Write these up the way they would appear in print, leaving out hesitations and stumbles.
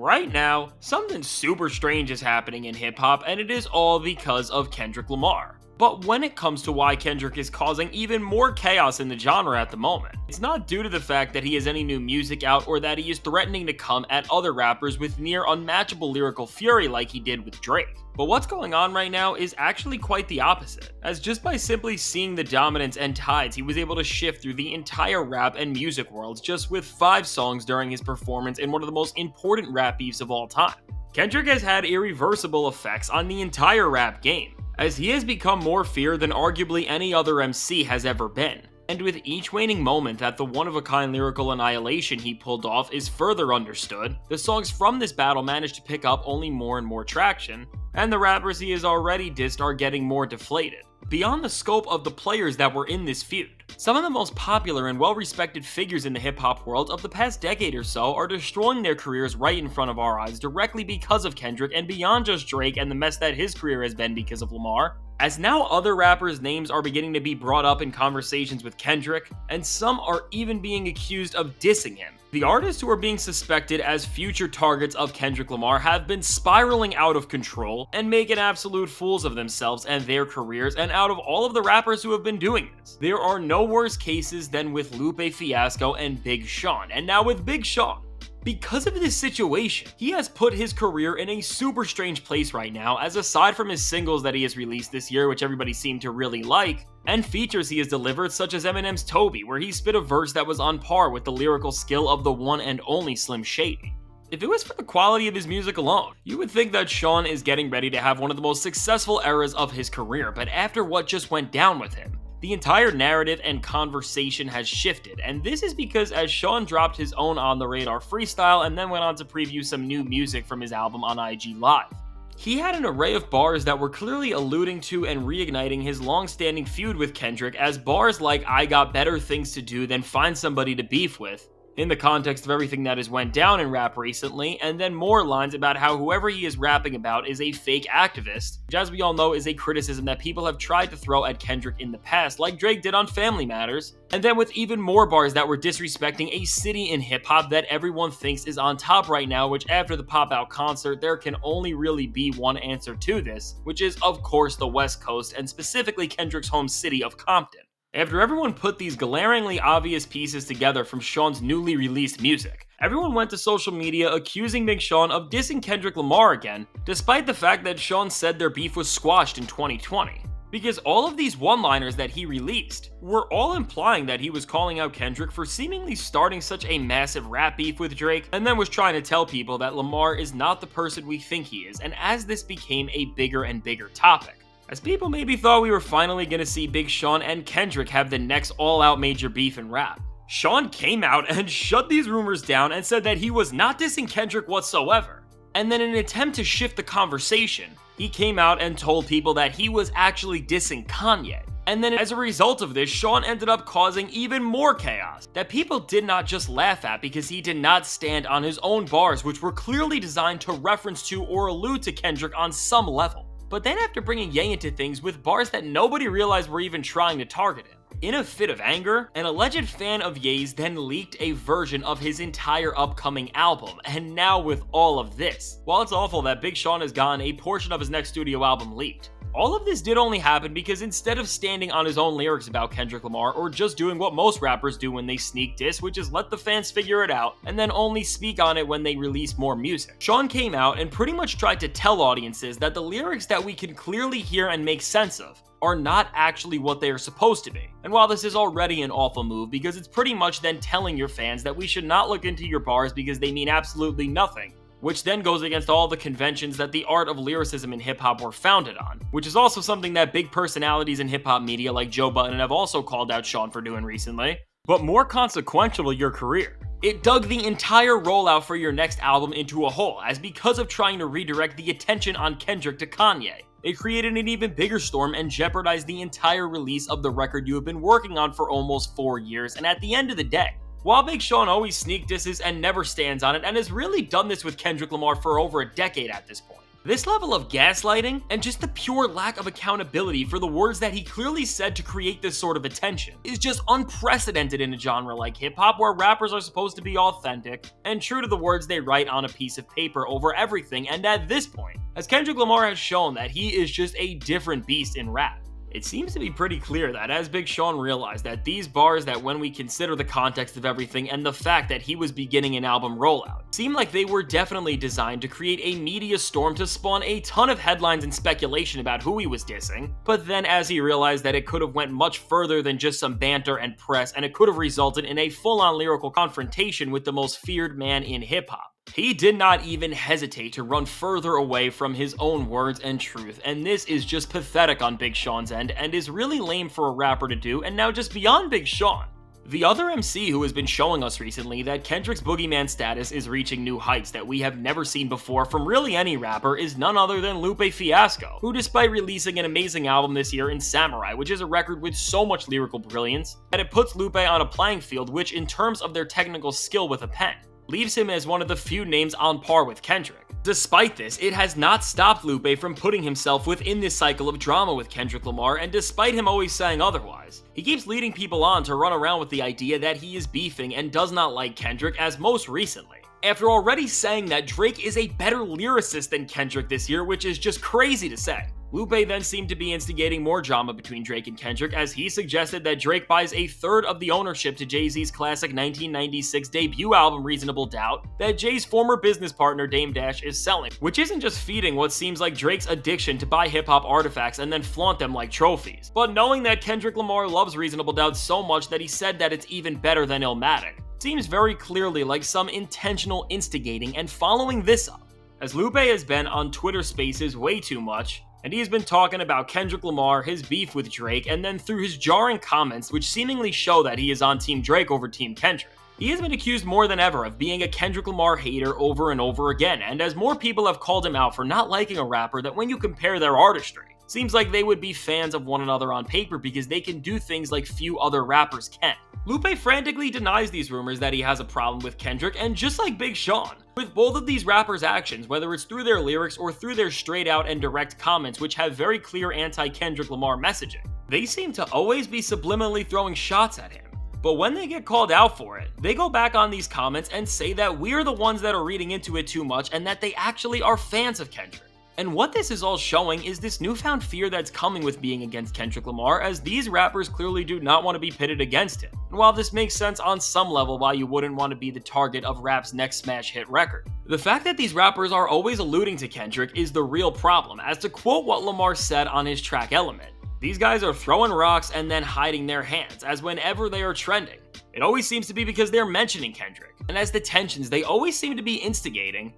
Right now, something super strange is happening in hip hop, and it is all because of Kendrick Lamar. But when it comes to why Kendrick is causing even more chaos in the genre at the moment, it's not due to the fact that he has any new music out or that he is threatening to come at other rappers with near unmatchable lyrical fury like he did with Drake. But what's going on right now is actually quite the opposite, as just by simply seeing the dominance and tides, he was able to shift through the entire rap and music worlds just with 5 songs during his performance in one of the most important rap beefs of all time. Kendrick has had irreversible effects on the entire rap game, as he has become more feared than arguably any other MC has ever been. And with each waning moment that the one-of-a-kind lyrical annihilation he pulled off is further understood, the songs from this battle manage to pick up only more and more traction, and the rappers he has already dissed are getting more deflated. Beyond the scope of the players that were in this feud, some of the most popular and well-respected figures in the hip-hop world of the past decade or so are destroying their careers right in front of our eyes directly because of Kendrick and beyond just Drake and the mess that his career has been because of Lamar, as now other rappers' names are beginning to be brought up in conversations with Kendrick, and some are even being accused of dissing him. The artists who are being suspected as future targets of Kendrick Lamar have been spiraling out of control and making absolute fools of themselves and their careers, and out of all of the rappers who have been doing this, there are no worse cases than with Lupe Fiasco and Big Sean, and now with Big Sean. Because of this situation, he has put his career in a super strange place right now, as aside from his singles that he has released this year, which everybody seemed to really like, and features he has delivered such as Eminem's Toby, where he spit a verse that was on par with the lyrical skill of the one and only Slim Shady. If it was for the quality of his music alone, you would think that Sean is getting ready to have one of the most successful eras of his career, but after what just went down with him, the entire narrative and conversation has shifted, and this is because as Sean dropped his own On The Radar freestyle and then went on to preview some new music from his album on IG Live, he had an array of bars that were clearly alluding to and reigniting his long-standing feud with Kendrick, as bars like "I got better things to do than find somebody to beef with," in the context of everything that has went down in rap recently, and then more lines about how whoever he is rapping about is a fake activist, which as we all know is a criticism that people have tried to throw at Kendrick in the past, like Drake did on Family Matters, and then with even more bars that were disrespecting a city in hip-hop that everyone thinks is on top right now, which after the Pop Out concert, there can only really be one answer to this, which is of course the West Coast, and specifically Kendrick's home city of Compton. After everyone put these glaringly obvious pieces together from Sean's newly released music, everyone went to social media accusing Big Sean of dissing Kendrick Lamar again, despite the fact that Sean said their beef was squashed in 2020. Because all of these one-liners that he released were all implying that he was calling out Kendrick for seemingly starting such a massive rap beef with Drake, and then was trying to tell people that Lamar is not the person we think he is, and as this became a bigger and bigger topic, as people maybe thought we were finally going to see Big Sean and Kendrick have the next all-out major beef in rap, Sean came out and shut these rumors down and said that he was not dissing Kendrick whatsoever. And then in an attempt to shift the conversation, he came out and told people that he was actually dissing Kanye. And then as a result of this, Sean ended up causing even more chaos that people did not just laugh at because he did not stand on his own bars, which were clearly designed to reference to or allude to Kendrick on some level. But then after bringing Ye into things with bars that nobody realized were even trying to target him, in a fit of anger, an alleged fan of Ye's then leaked a version of his entire upcoming album, and now with all of this, while it's awful that Big Sean has gotten a portion of his next studio album leaked, all of this did only happen because instead of standing on his own lyrics about Kendrick Lamar or just doing what most rappers do when they sneak diss, which is let the fans figure it out and then only speak on it when they release more music, Sean came out and pretty much tried to tell audiences that the lyrics that we can clearly hear and make sense of are not actually what they are supposed to be. And while this is already an awful move because it's pretty much then telling your fans that we should not look into your bars because they mean absolutely nothing, which then goes against all the conventions that the art of lyricism in hip-hop were founded on, which is also something that big personalities in hip-hop media like Joe Budden have also called out Sean for doing recently. But more consequential to your career, it dug the entire rollout for your next album into a hole, as because of trying to redirect the attention on Kendrick to Kanye, it created an even bigger storm and jeopardized the entire release of the record you have been working on for almost 4 years, and at the end of the day, while Big Sean always sneak disses and never stands on it, and has really done this with Kendrick Lamar for over a decade at this point, This level of gaslighting and just the pure lack of accountability for the words that he clearly said to create this sort of attention is just unprecedented in a genre like hip-hop, where rappers are supposed to be authentic and true to the words they write on a piece of paper over everything. And at this point, as Kendrick Lamar has shown that he is just a different beast in rap. It seems to be pretty clear that as Big Sean realized that these bars, that when we consider the context of everything and the fact that he was beginning an album rollout, seemed like they were definitely designed to create a media storm to spawn a ton of headlines and speculation about who he was dissing. But then as he realized that it could have went much further than just some banter and press, and it could have resulted in a full-on lyrical confrontation with the most feared man in hip-hop, he did not even hesitate to run further away from his own words and truth, and this is just pathetic on Big Sean's end and is really lame for a rapper to do. And now, just beyond Big Sean, the other MC who has been showing us recently that Kendrick's boogeyman status is reaching new heights that we have never seen before from really any rapper is none other than Lupe Fiasco, who, despite releasing an amazing album this year in Samurai, which is a record with so much lyrical brilliance that it puts Lupe on a playing field which, in terms of their technical skill with a pen, leaves him as one of the few names on par with Kendrick. Despite this, it has not stopped Lupe from putting himself within this cycle of drama with Kendrick Lamar, and despite him always saying otherwise, he keeps leading people on to run around with the idea that he is beefing and does not like Kendrick, as most recently, after already saying that Drake is a better lyricist than Kendrick this year, which is just crazy to say. Lupe then seemed to be instigating more drama between Drake and Kendrick, as he suggested that Drake buys a third of the ownership to Jay-Z's classic 1996 debut album Reasonable Doubt that Jay's former business partner Dame Dash is selling, which isn't just feeding what seems like Drake's addiction to buy hip-hop artifacts and then flaunt them like trophies, but knowing that Kendrick Lamar loves Reasonable Doubt so much that he said that it's even better than Illmatic. Seems very clearly like some intentional instigating and following this up, as Lupe has been on Twitter Spaces way too much, and he has been talking about Kendrick Lamar, his beef with Drake, and then through his jarring comments which seemingly show that he is on Team Drake over Team Kendrick. He has been accused more than ever of being a Kendrick Lamar hater over and over again, and as more people have called him out for not liking a rapper that when you compare their artistry, seems like they would be fans of one another on paper because they can do things like few other rappers can. Lupe frantically denies these rumors that he has a problem with Kendrick, and just like Big Sean, with both of these rappers' actions, whether it's through their lyrics or through their straight out and direct comments which have very clear anti-Kendrick Lamar messaging, they seem to always be subliminally throwing shots at him. But when they get called out for it, they go back on these comments and say that we're the ones that are reading into it too much and that they actually are fans of Kendrick. And what this is all showing is this newfound fear that's coming with being against Kendrick Lamar, as these rappers clearly do not want to be pitted against him. And while this makes sense on some level why you wouldn't want to be the target of rap's next smash hit record, the fact that these rappers are always alluding to Kendrick is the real problem, as to quote what Lamar said on his track Element, "These guys are throwing rocks and then hiding their hands, as whenever they are trending, it always seems to be because they're mentioning Kendrick, and as the tensions they always seem to be instigating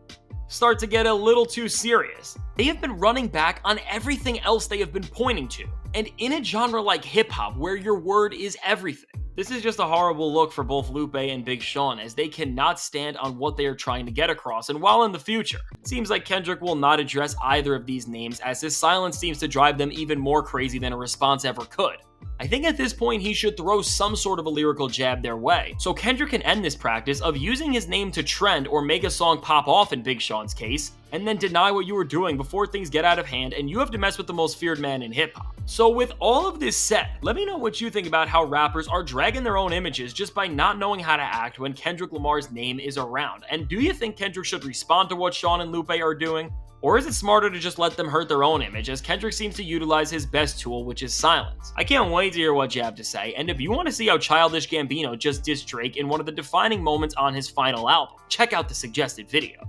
start to get a little too serious, they have been running back on everything else they have been pointing to. And in a genre like hip-hop, where your word is everything, this is just a horrible look for both Lupe and Big Sean, as they cannot stand on what they are trying to get across. And while in the future, it seems like Kendrick will not address either of these names, as his silence seems to drive them even more crazy than a response ever could, I think at this point he should throw some sort of a lyrical jab their way, so Kendrick can end this practice of using his name to trend or make a song pop off in Big Sean's case, and then deny what you were doing before things get out of hand and you have to mess with the most feared man in hip-hop. So with all of this said, let me know what you think about how rappers are dragging their own images just by not knowing how to act when Kendrick Lamar's name is around, and do you think Kendrick should respond to what Sean and Lupe are doing? Or is it smarter to just let them hurt their own image, as Kendrick seems to utilize his best tool, which is silence? I can't wait to hear what you have to say, and if you want to see how Childish Gambino just dissed Drake in one of the defining moments on his final album, check out the suggested video.